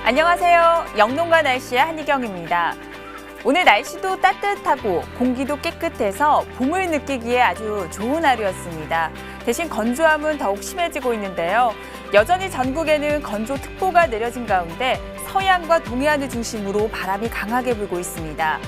안녕하세요. 영농가 날씨의 한희경입니다. 오늘 날씨도 따뜻하고 공기도 깨끗해서 봄을 느끼기에 아주 좋은 하루였습니다. 대신 건조함은 더욱 심해지고 있는데요. 여전히 전국에는 건조특보가 내려진 가운데 서해안과 동해안을 중심으로 바람이 강하게 불고 있습니다.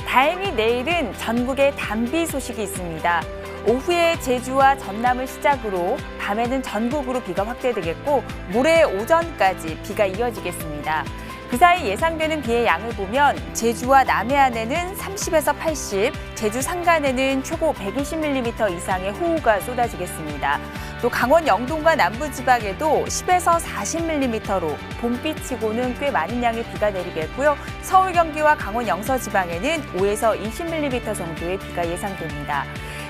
다행히 내일은 전국에 단비 소식이 있습니다. 오후에 제주와 전남을 시작으로 밤에는 전국으로 비가 확대되겠고 모레 오전까지 비가 이어지겠습니다. 그 사이 예상되는 비의 양을 보면 제주와 남해안에는 30에서 80, 제주 산간에는 초고 120mm 이상의 호우가 쏟아지겠습니다. 또 강원 영동과 남부지방에도 10에서 40mm로 봄비치고는 꽤 많은 양의 비가 내리겠고요. 서울, 경기와 강원 영서지방에는 5에서 20mm 정도의 비가 예상됩니다.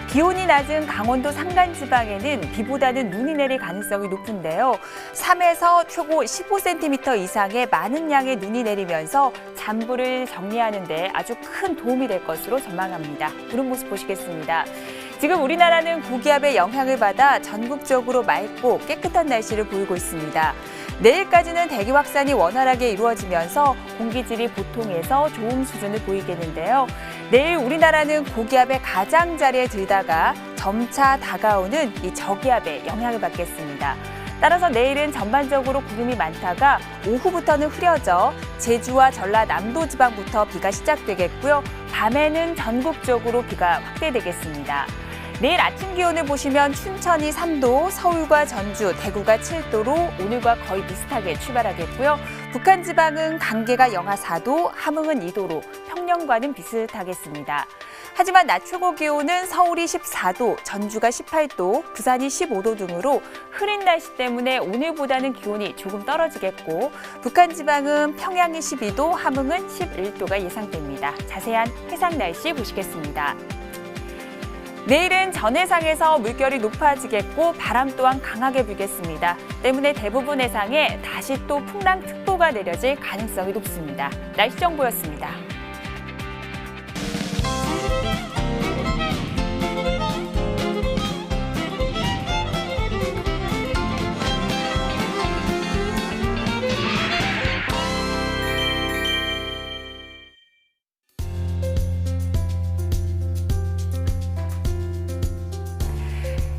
기온이 낮은 강원도 산간지방에는 비보다는 눈이 내릴 가능성이 높은데요. 3에서 초고 15cm 이상의 많은 양의 눈이 내리면서 잔불을 정리하는 데 아주 큰 도움이 될 것으로 전망합니다. 그런 모습 보시겠습니다. 지금 우리나라는 고기압의 영향을 받아 전국적으로 맑고 깨끗한 날씨를 보이고 있습니다. 내일까지는 대기 확산이 원활하게 이루어지면서 공기질이 보통에서 좋음 수준을 보이겠는데요. 내일 우리나라는 고기압의 가장자리에 들다가 점차 다가오는 이 저기압의 영향을 받겠습니다. 따라서 내일은 전반적으로 구름이 많다가 오후부터는 흐려져 제주와 전라남도 지방부터 비가 시작되겠고요. 밤에는 전국적으로 비가 확대되겠습니다. 내일 아침 기온을 보시면 춘천이 3도, 서울과 전주, 대구가 7도로 오늘과 거의 비슷하게 출발하겠고요. 북한 지방은 강계가 영하 4도, 함흥은 2도로 평년과는 비슷하겠습니다. 하지만 낮 최고 기온은 서울이 14도, 전주가 18도, 부산이 15도 등으로 흐린 날씨 때문에 오늘보다는 기온이 조금 떨어지겠고 북한 지방은 평양이 12도, 함흥은 11도가 예상됩니다. 자세한 해상 날씨 보시겠습니다. 내일은 전 해상에서 물결이 높아지겠고 바람 또한 강하게 불겠습니다. 때문에 대부분 해상에 다시 또 풍랑특보가 내려질 가능성이 높습니다. 날씨 정보였습니다.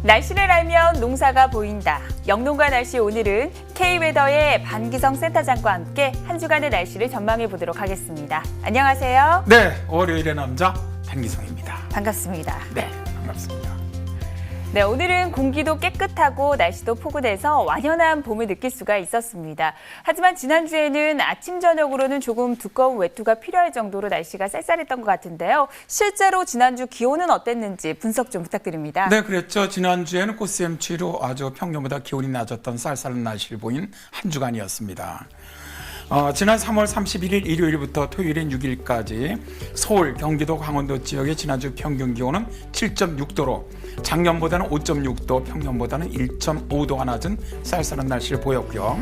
날씨를 알면 농사가 보인다. 영농가 날씨 오늘은 K웨더의 반기성 센터장과 함께 한 주간의 날씨를 전망해 보도록 하겠습니다. 안녕하세요. 네, 월요일의 남자 반기성입니다. 반갑습니다. 네, 반갑습니다. 네, 오늘은 공기도 깨끗하고 날씨도 포근해서 완연한 봄을 느낄 수가 있었습니다. 하지만 지난주에는 아침, 저녁으로는 조금 두꺼운 외투가 필요할 정도로 날씨가 쌀쌀했던 것 같은데요. 실제로 지난주 기온은 어땠는지 분석 좀 부탁드립니다. 네, 그랬죠. 지난주에는 꽃샘추위로 아주 평년보다 기온이 낮았던 쌀쌀한 날씨를 보인 한 주간이었습니다. 지난 3월 31일 일요일부터 토요일인 6일까지 서울, 경기도, 강원도 지역의 지난주 평균 기온은 7.6도로 작년보다는 5.6도, 평년보다는 1.5도가 낮은 쌀쌀한 날씨를 보였고요.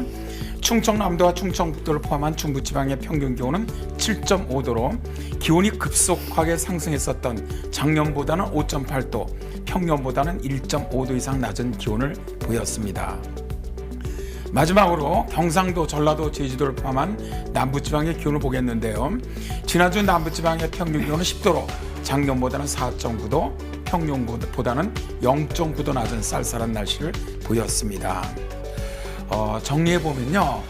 충청남도와 충청북도를 포함한 중부지방의 평균 기온은 7.5도로 기온이 급속하게 상승했었던 작년보다는 5.8도, 평년보다는 1.5도 이상 낮은 기온을 보였습니다. 마지막으로 경상도, 전라도, 제주도를 포함한 남부지방의 기온을 보겠는데요. 지난주 남부지방의 평균 기온은 10도로 작년보다는 4.9도, 평년보다는 0.9도 낮은 쌀쌀한 날씨를 보였습니다. 정리해보면요.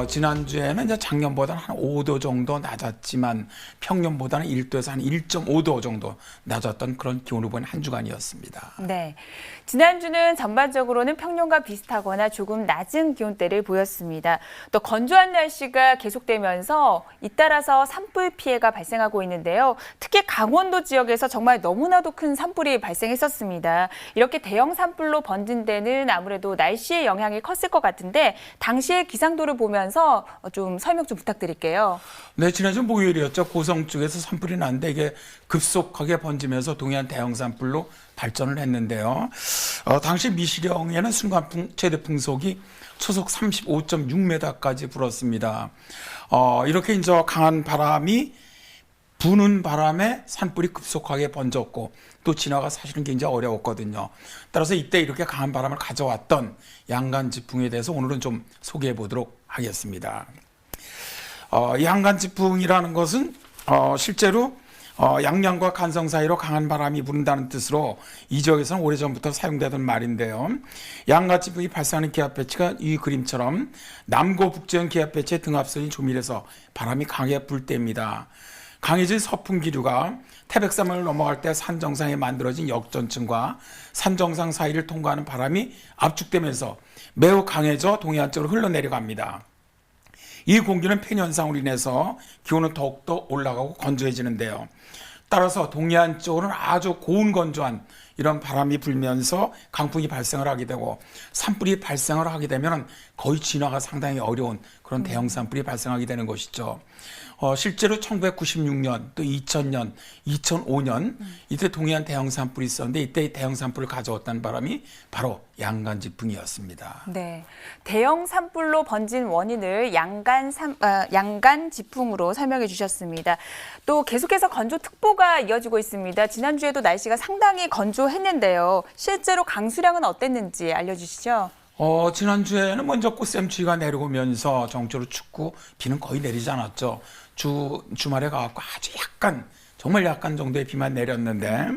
지난주에는 이제 작년보다는 한 5도 정도 낮았지만 평년보다는 1도에서 한 1.5도 정도 낮았던 그런 기온을 보인 한 주간이었습니다. 네, 지난주는 전반적으로는 평년과 비슷하거나 조금 낮은 기온대를 보였습니다. 또 건조한 날씨가 계속되면서 잇따라서 산불 피해가 발생하고 있는데요. 특히 강원도 지역에서 정말 너무나도 큰 산불이 발생했었습니다. 이렇게 대형 산불로 번진 데는 아무래도 날씨의 영향이 컸을 것 같은데 당시의 기상도를 보면서 좀 설명 좀 부탁드릴게요. 네, 지난주 목요일이었죠. 고성 쪽에서 산불이 났는데 이게 급속하게 번지면서 동해안 대형 산불로 발전을 했는데요. 당시 미시령에는 순간 최대 풍속이 초속 35.6m까지 불었습니다. 이렇게 이제 강한 바람이 부는 바람에 산불이 급속하게 번졌고 또 진화가 사실은 굉장히 어려웠거든요. 따라서 이때 이렇게 강한 바람을 가져왔던 양간 지풍에 대해서 오늘은 좀 소개해 보도록 하겠습니다. 양간지풍이라는 것은 실제로 양양과 간성 사이로 강한 바람이 부른다는 뜻으로 이 지역에서는 오래전부터 사용되던 말인데요. 양간지풍이 발생하는 기압배치가 이 그림처럼 남고 북지형 기압배치의 등압선이 조밀해서 바람이 강하게 불 때입니다. 강해진 서풍 기류가 태백산맥을 넘어갈 때 산 정상에 만들어진 역전층과 산 정상 사이를 통과하는 바람이 압축되면서 매우 강해져 동해안 쪽으로 흘러내려갑니다. 이 공기는 팬 현상으로 인해서 기온은 더욱더 올라가고 건조해지는데요. 따라서 동해안 쪽으로는 아주 고온 건조한 이런 바람이 불면서 강풍이 발생을 하게 되고 산불이 발생을 하게 되면 거의 진화가 상당히 어려운 그런 대형 산불이 발생하게 되는 것이죠. 실제로 1996년 또 2000년, 2005년 이때 동해안 대형 산불이 있었는데 이때 대형 산불을 가져왔다는 바람이 바로 양간지풍이었습니다. 네, 대형 산불로 번진 원인을 양간지풍으로 설명해 주셨습니다. 또 계속해서 건조특보가 이어지고 있습니다. 지난주에도 날씨가 상당히 건조했는데요. 실제로 강수량은 어땠는지 알려주시죠. 지난주에는 먼저 꽃샘추위가 내려오면서 정적으로 춥고 비는 거의 내리지 않았죠. 주말에 가갖고 아주 정말 약간 정도의 비만 내렸는데,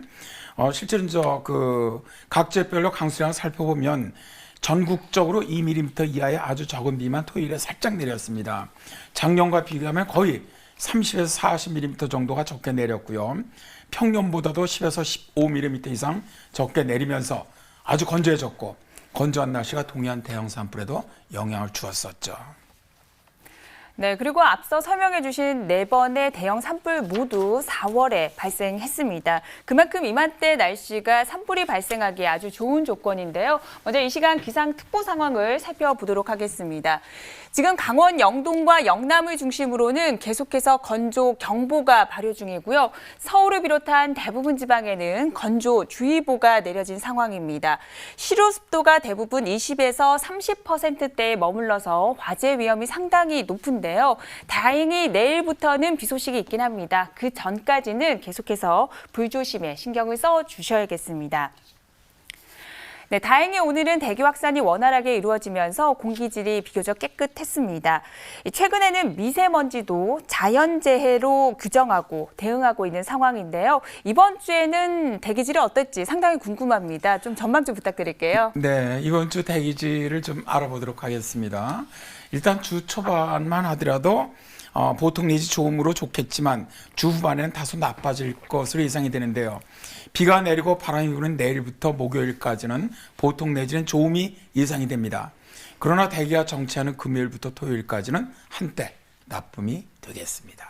실제로 각 지역별로 강수량을 살펴보면 전국적으로 2mm 이하의 아주 적은 비만 토요일에 살짝 내렸습니다. 작년과 비교하면 거의 30에서 40mm 정도가 적게 내렸고요. 평년보다도 10에서 15mm 이상 적게 내리면서 아주 건조해졌고, 건조한 날씨가 동해안 대형 산불에도 영향을 주었었죠. 네, 그리고 앞서 설명해 주신 4번의 대형 산불 모두 4월에 발생했습니다. 그만큼 이맘때 날씨가 산불이 발생하기에 아주 좋은 조건인데요. 먼저 이 시간 기상특보 상황을 살펴보도록 하겠습니다. 지금 강원 영동과 영남을 중심으로는 계속해서 건조 경보가 발효 중이고요. 서울을 비롯한 대부분 지방에는 건조주의보가 내려진 상황입니다. 실효 습도가 대부분 20에서 30%대에 머물러서 화재 위험이 상당히 높은데요. 다행히 내일부터는 비 소식이 있긴 합니다. 그 전까지는 계속해서 불조심에 신경을 써 주셔야겠습니다. 네, 다행히 오늘은 대기 확산이 원활하게 이루어지면서 공기질이 비교적 깨끗했습니다. 최근에는 미세먼지도 자연재해로 규정하고 대응하고 있는 상황인데요. 이번 주에는 대기질이 어떨지 상당히 궁금합니다. 좀 전망 좀 부탁드릴게요. 네, 이번 주 대기질을 좀 알아보도록 하겠습니다. 일단 주 초반만 하더라도 보통 내지 좋음으로 좋겠지만 주 후반에는 다소 나빠질 것으로 예상이 되는데요. 비가 내리고 바람이 부는 내일부터 목요일까지는 보통 내지는 좋음이 예상이 됩니다. 그러나 대기가 정체하는 금요일부터 토요일까지는 한때 나쁨이 되겠습니다.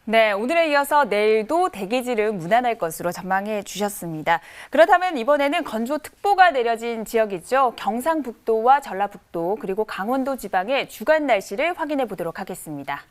네, 오늘에 이어서 내일도 대기질은 무난할 것으로 전망해 주셨습니다. 그렇다면 이번에는 건조특보가 내려진 지역이죠. 경상북도와 전라북도 그리고 강원도 지방의 주간 날씨를 확인해 보도록 하겠습니다.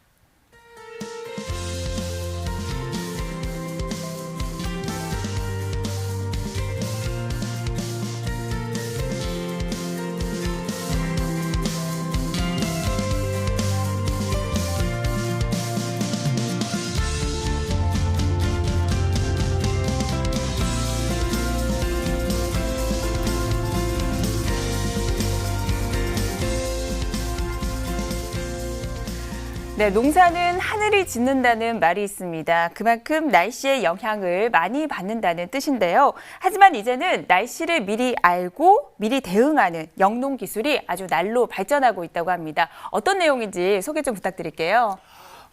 네, 농사는 하늘이 짓는다는 말이 있습니다. 그만큼 날씨의 영향을 많이 받는다는 뜻인데요. 하지만 이제는 날씨를 미리 알고 미리 대응하는 영농 기술이 아주 날로 발전하고 있다고 합니다. 어떤 내용인지 소개 좀 부탁드릴게요.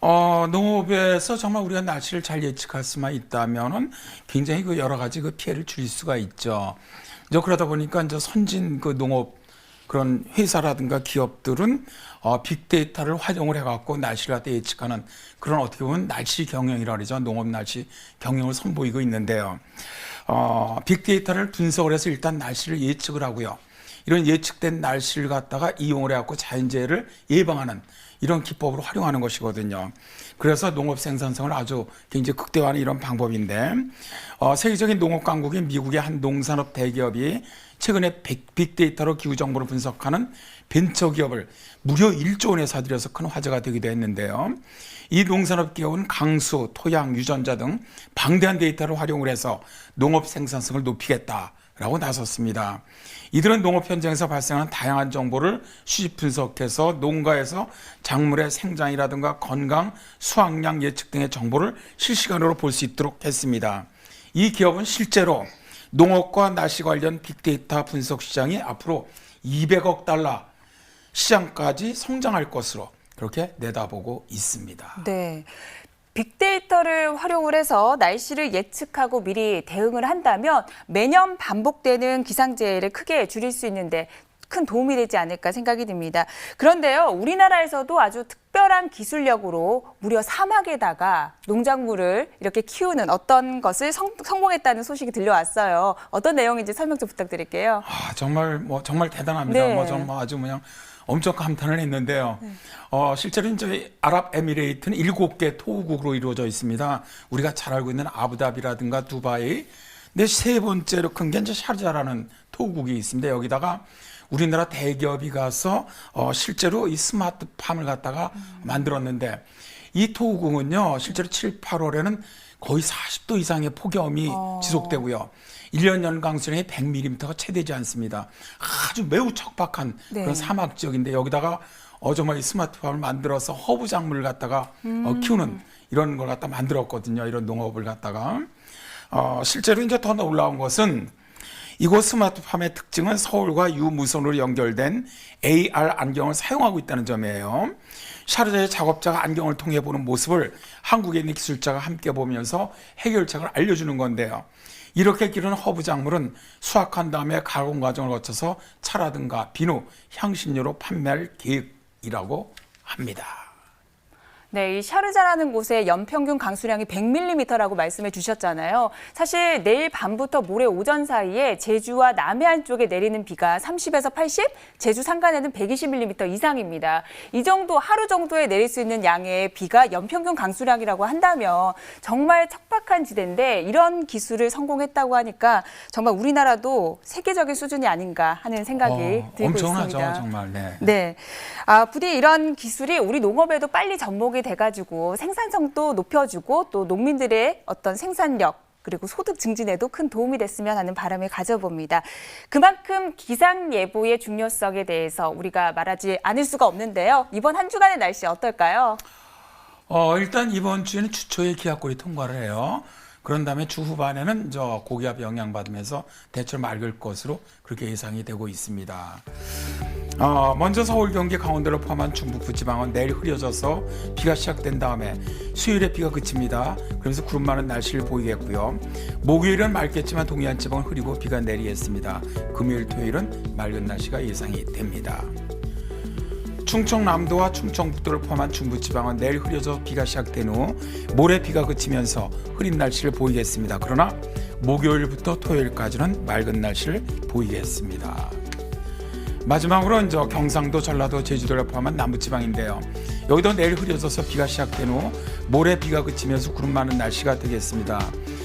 농업에서 정말 우리가 날씨를 잘 예측할 수만 있다면은 굉장히 여러 가지 피해를 줄일 수가 있죠. 이제 그러다 보니까 이제 선진 농업 그런 회사라든가 기업들은 빅데이터를 활용을 해갖고 날씨를 갖다 예측하는 그런 어떻게 보면 날씨 경영이라고 그러죠. 농업 날씨 경영을 선보이고 있는데요. 빅데이터를 분석을 해서 일단 날씨를 예측을 하고요. 이런 예측된 날씨를 갖다가 이용을 해갖고 자연재해를 예방하는 이런 기법으로 활용하는 것이거든요. 그래서 농업 생산성을 아주 굉장히 극대화하는 이런 방법인데 세계적인 농업 강국인 미국의 한 농산업 대기업이 최근에 빅데이터로 기후 정보를 분석하는 벤처기업을 무려 1조 원에 사들여서 큰 화제가 되기도 했는데요. 이 농산업 기업은 강수, 토양, 유전자 등 방대한 데이터를 활용을 해서 농업 생산성을 높이겠다. 라고 나섰습니다. 이들은 농업 현장에서 발생하는 다양한 정보를 수집 분석해서 농가에서 작물의 생장이라든가 건강, 수확량 예측 등의 정보를 실시간으로 볼 수 있도록 했습니다. 이 기업은 실제로 농업과 날씨 관련 빅데이터 분석 시장이 앞으로 200억 달러 시장까지 성장할 것으로 그렇게 내다보고 있습니다. 네. 빅데이터를 활용을 해서 날씨를 예측하고 미리 대응을 한다면 매년 반복되는 기상재해를 크게 줄일 수 있는데 큰 도움이 되지 않을까 생각이 듭니다. 그런데요, 우리나라에서도 아주 특별한 기술력으로 무려 사막에다가 농작물을 이렇게 키우는 어떤 것을 성공했다는 소식이 들려왔어요. 어떤 내용인지 설명 좀 부탁드릴게요. 정말 대단합니다. 네. 정말 아주 그냥 엄청 감탄을 했는데요. 실제로 이제 아랍에미레이트는 7개 토우국으로 이루어져 있습니다. 우리가 잘 알고 있는 아부다비라든가 두바이, 근데 세 번째로 큰 게 이제 샤르자라는 토우국이 있습니다. 여기다가 우리나라 대기업이 가서 실제로 이 스마트팜을 갖다가 만들었는데 이 토우국은요, 실제로 7, 8월에는 거의 40도 이상의 폭염이 지속되고요. 1년 연강 수량이 100mm가 채 되지 않습니다. 아주 매우 척박한 네. 그런 사막 지역인데 여기다가 정말 이 스마트팜을 만들어서 허브 작물을 갖다가 키우는 이런 걸 갖다 만들었거든요. 이런 농업을 갖다가. 실제로 이제 더 놀라운 것은 이곳 스마트팜의 특징은 서울과 유무선으로 연결된 AR 안경을 사용하고 있다는 점이에요. 샤르자의 작업자가 안경을 통해 보는 모습을 한국에 있는 기술자가 함께 보면서 해결책을 알려주는 건데요. 이렇게 기른 허브 작물은 수확한 다음에 가공 과정을 거쳐서 차라든가 비누, 향신료로 판매할 계획이라고 합니다. 네, 이 샤르자라는 곳의 연평균 강수량이 100mm라고 말씀해 주셨잖아요. 사실 내일 밤부터 모레 오전 사이에 제주와 남해안 쪽에 내리는 비가 30에서 80, 제주 산간에는 120mm 이상입니다. 이 정도 하루 정도에 내릴 수 있는 양의 비가 연평균 강수량이라고 한다면 정말 척박한 지대인데 이런 기술을 성공했다고 하니까 정말 우리나라도 세계적인 수준이 아닌가 하는 생각이 들고 엄청나죠, 있습니다. 정말. 네. 네, 부디 이런 기술이 우리 농업에도 빨리 접목이 돼가지고 생산성도 높여주고 또 농민들의 어떤 생산력 그리고 소득 증진에도 큰 도움이 됐으면 하는 바람을 가져봅니다. 그만큼 기상 예보의 중요성에 대해서 우리가 말하지 않을 수가 없는데요. 이번 한 주간의 날씨 어떨까요? 일단 이번 주에는 주초에 기압골이 통과를 해요. 그런 다음에 주 후반에는 고기압 영향받으면서 대체로 맑을 것으로 그렇게 예상이 되고 있습니다. 먼저 서울, 경기, 강원도를 포함한 중북부 지방은 내일 흐려져서 비가 시작된 다음에 수요일에 비가 그칩니다. 그러면서 구름 많은 날씨를 보이겠고요. 목요일은 맑겠지만 동해안 지방은 흐리고 비가 내리겠습니다. 금요일, 토요일은 맑은 날씨가 예상이 됩니다. 충청남도와 충청북도를 포함한 중부지방은 내일 흐려져 비가 시작된 후 모레 비가 그치면서 흐린 날씨를 보이겠습니다. 그러나 목요일부터 토요일까지는 맑은 날씨를 보이겠습니다. 마지막으로 경상도, 전라도, 제주도를 포함한 남부지방인데요. 여기도 내일 흐려져서 비가 시작된 후 모레 비가 그치면서 구름 많은 날씨가 되겠습니다.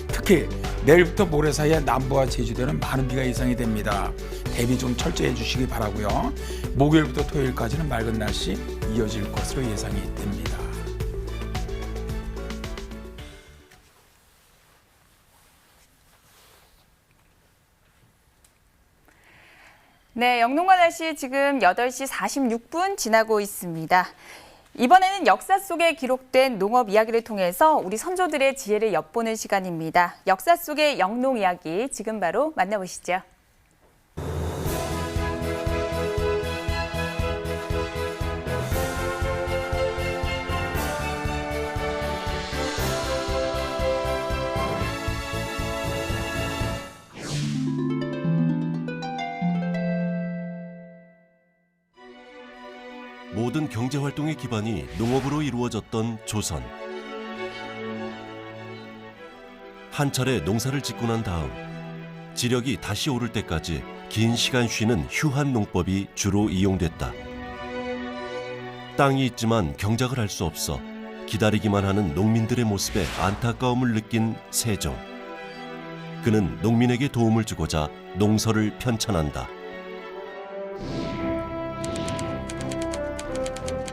특히 내일부터 모레 사이에 남부와 제주도는 많은 비가 예상이 됩니다. 대비 좀 철저히 해주시기 바라고요. 목요일부터 토요일까지는 맑은 날씨 이어질 것으로 예상이 됩니다. 네, 영농과 날씨 지금 8시 46분 지나고 있습니다. 이번에는 역사 속에 기록된 농업 이야기를 통해서 우리 선조들의 지혜를 엿보는 시간입니다. 역사 속의 영농 이야기 지금 바로 만나보시죠. 모든 경제활동의 기반이 농업으로 이루어졌던 조선. 한 차례 농사를 짓고 난 다음 지력이 다시 오를 때까지 긴 시간 쉬는 휴한 농법이 주로 이용됐다. 땅이 있지만 경작을 할 수 없어 기다리기만 하는 농민들의 모습에 안타까움을 느낀 세종. 그는 농민에게 도움을 주고자 농서를 편찬한다.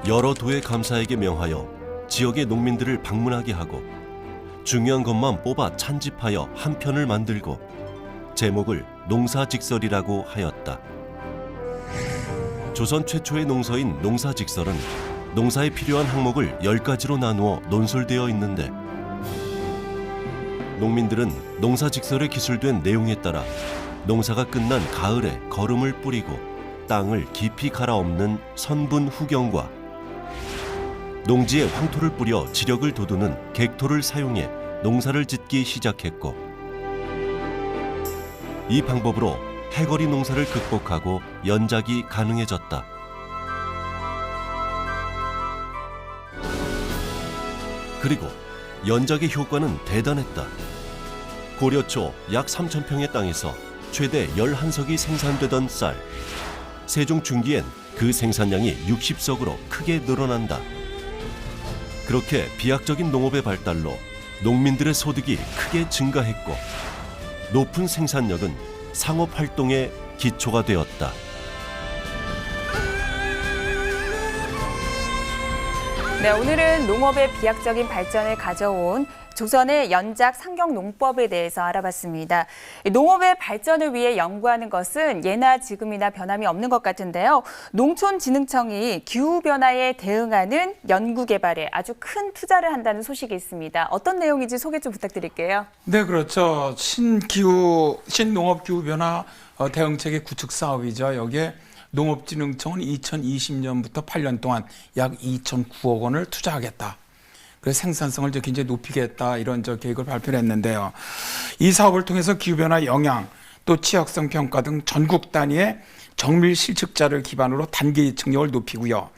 여러 도의 감사에게 명하여 지역의 농민들을 방문하게 하고 중요한 것만 뽑아 찬집하여 한 편을 만들고 제목을 농사직설이라고 하였다. 조선 최초의 농서인 농사직설은 농사에 필요한 항목을 10가지로 나누어 논술되어 있는데 농민들은 농사직설에 기술된 내용에 따라 농사가 끝난 가을에 거름을 뿌리고 땅을 깊이 갈아엎는 선분 후경과 농지에 황토를 뿌려 지력을 돋우는 객토를 사용해 농사를 짓기 시작했고 이 방법으로 해거리 농사를 극복하고 연작이 가능해졌다. 그리고 연작의 효과는 대단했다. 고려 초 약 3,000평의 땅에서 최대 11석이 생산되던 쌀. 세종 중기엔 그 생산량이 60석으로 크게 늘어난다. 그렇게 비약적인 농업의 발달로 농민들의 소득이 크게 증가했고 높은 생산력은 상업 활동의 기초가 되었다. 네, 오늘은 농업의 비약적인 발전을 가져온 조선의 연작 상경 농법에 대해서 알아봤습니다. 농업의 발전을 위해 연구하는 것은 예나 지금이나 변함이 없는 것 같은데요. 농촌진흥청이 기후변화에 대응하는 연구 개발에 아주 큰 투자를 한다는 소식이 있습니다. 어떤 내용인지 소개 좀 부탁드릴게요. 네, 그렇죠. 신농업 기후변화 대응체계 구축 사업이죠. 여기에 농업진흥청은 2020년부터 8년 동안 약 2,009억 원을 투자하겠다. 그래서 생산성을 굉장히 높이겠다 이런 계획을 발표를 했는데요. 이 사업을 통해서 기후변화 영향, 또 취약성 평가 등 전국 단위의 정밀 실측자를 기반으로 단기 예측력을 높이고요.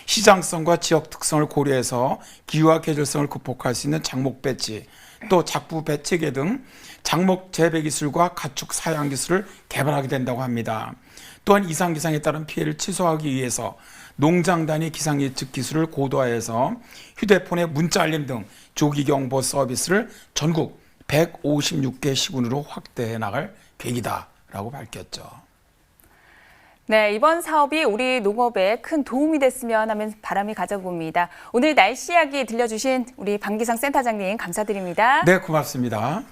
시장성과 지역 특성을 고려해서 기후와 계절성을 극복할 수 있는 작목 배치, 또 작부 배치계 등 작목 재배 기술과 가축 사양 기술을 개발하게 된다고 합니다. 또한 이상 기상에 따른 피해를 최소화하기 위해서 농장 단위 기상 예측 기술을 고도화해서 휴대폰의 문자 알림 등 조기 경보 서비스를 전국 156개 시군으로 확대해 나갈 계획이다라고 밝혔죠. 네, 이번 사업이 우리 농업에 큰 도움이 됐으면 하는 바람이 가져봅니다. 오늘 날씨 이야기 들려주신 우리 방기상 센터장님 감사드립니다. 네, 고맙습니다.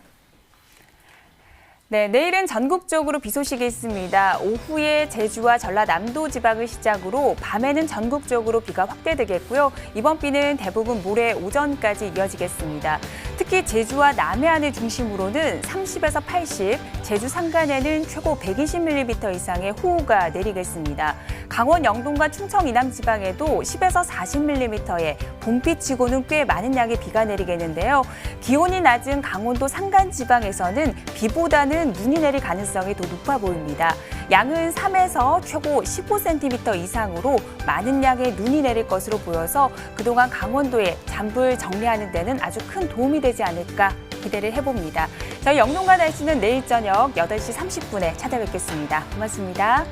네, 내일은 전국적으로 비 소식이 있습니다. 오후에 제주와 전라남도 지방을 시작으로 밤에는 전국적으로 비가 확대되겠고요. 이번 비는 대부분 모레 오전까지 이어지겠습니다. 특히 제주와 남해안을 중심으로는 30에서 80, 제주 산간에는 최고 120mm 이상의 호우가 내리겠습니다. 강원 영동과 충청 이남 지방에도 10에서 40mm의 봄비치고는 꽤 많은 양의 비가 내리겠는데요. 기온이 낮은 강원도 산간 지방에서는 비보다는 눈이 내릴 가능성이 더 높아 보입니다. 양은 3에서 최고 15cm 이상으로 많은 양의 눈이 내릴 것으로 보여서 그동안 강원도에 잔불 정리하는 데는 아주 큰 도움이 되지 않을까 기대를 해봅니다. 저희 영농가 날씨는 내일 저녁 8시 30분에 찾아뵙겠습니다. 고맙습니다.